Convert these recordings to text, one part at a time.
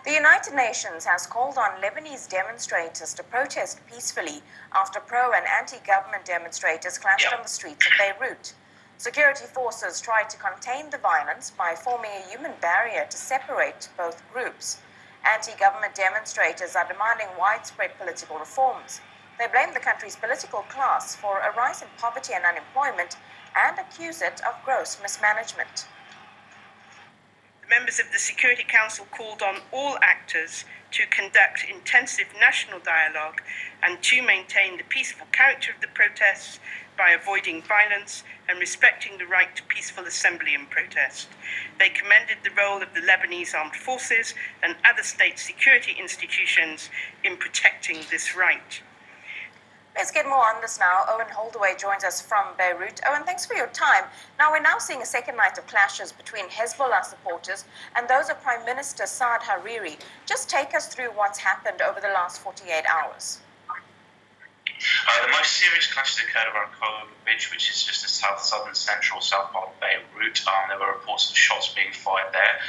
The United Nations has called on Lebanese demonstrators to protest peacefully after pro- and anti-government demonstrators clashed on the streets of Beirut. Security forces tried to contain the violence by forming a human barrier to separate both groups. Anti-government demonstrators are demanding widespread political reforms. They blame the country's political class for a rise in poverty and unemployment and accuse it of gross mismanagement. Members of the Security Council called on all actors to conduct intensive national dialogue and to maintain the peaceful character of the protests by avoiding violence and respecting the right to peaceful assembly and protest. They commended the role of the Lebanese armed forces and other state security institutions in protecting this right. Let's get more on this now. Owen Holdawy joins us from Beirut. Owen, thanks for your time. Now, we're now seeing a second night of clashes between Hezbollah supporters and those of Prime Minister Saad Hariri. Just take us through what's happened over the last 48 hours. The most serious clashes occurred around Holdawy, which is just the southern central south part of Beirut. There were reports of shots being fired there.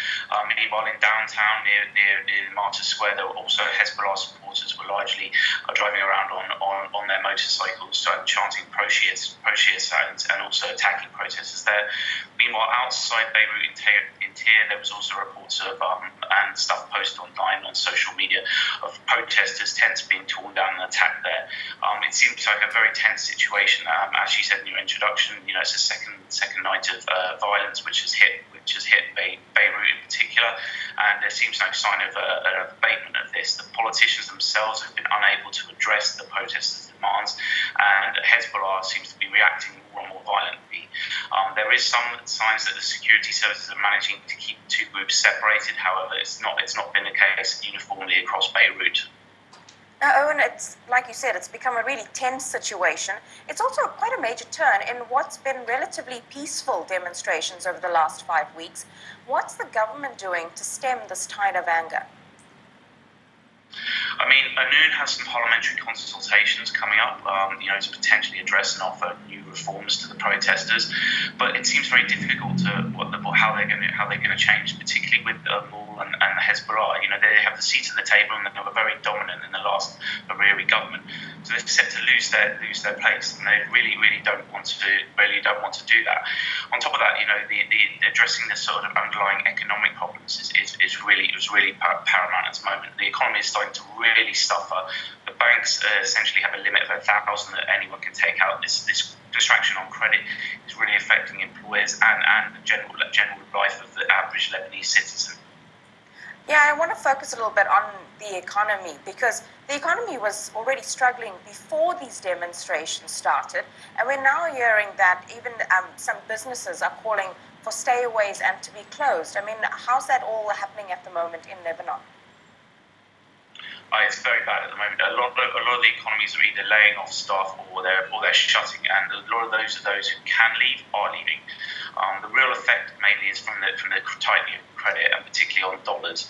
Meanwhile, in downtown near Martyr Square, there were also Hezbollah supporters were largely driving around on their motorcycles, chanting pro-Shia signs and also attacking protesters there. Meanwhile, outside Beirut in Tyre, there was also reports of and stuff posted online on social media of protesters' tents being torn down and attacked there. It seems like a very tense situation. As you said in your introduction, it's a second night of violence which has hit Beirut in particular, and there seems no sign of an abatement of this. The politicians themselves have been unable to address the protesters' demands, and Hezbollah seems to be reacting more and more violently. There is some signs that the security services are managing to keep the two groups separated. However, it's not been the case uniformly across Beirut. Now, Owen, it's like you said, it's become a really tense situation. It's also quite a major turn in what's been relatively peaceful demonstrations over the last 5 weeks. What's the government doing to stem this tide of anger? I mean, noon has some parliamentary consultations coming up, to potentially address and offer new reforms to the protesters. But it seems very difficult to how they're going to change, particularly with Mul and Hezbollah. They have the seat at the table and they were very dominant in the last Hariri government. So they're set to lose their place, and they really don't want to do that. On top of that, the addressing the sort of underlying economic problems is really paramount at the moment. The economy is starting to really suffer. The banks essentially have a limit of 1,000 that anyone can take out. This distraction on credit is really affecting employers and the general life of the average Lebanese citizen. Yeah, I want to focus a little bit on the economy, because the economy was already struggling before these demonstrations started, and we're now hearing that even some businesses are calling for stayaways and to be closed. I mean, how's that all happening at the moment in Lebanon? It's very bad at the moment. A lot of the economies are either laying off staff or they're shutting, and a lot of those who can leave are leaving. The real effect mainly is from the tightening of credit, and particularly on dollars.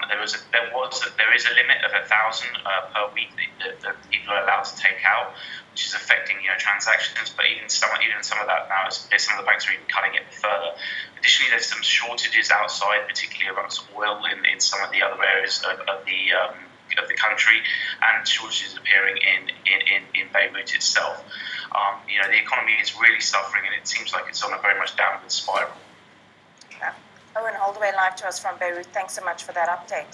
There is a limit of 1,000 per week that people are allowed to take out, which is affecting transactions. But even some of that now, some of the banks are even cutting it further. Additionally, there's some shortages outside, particularly amongst oil in some of the other areas of the country, and shortages appearing in Beirut itself. The economy is really suffering, and it seems like it's on a very much downward spiral. Yeah. Owen Holdawy live to us from Beirut. Thanks so much for that update.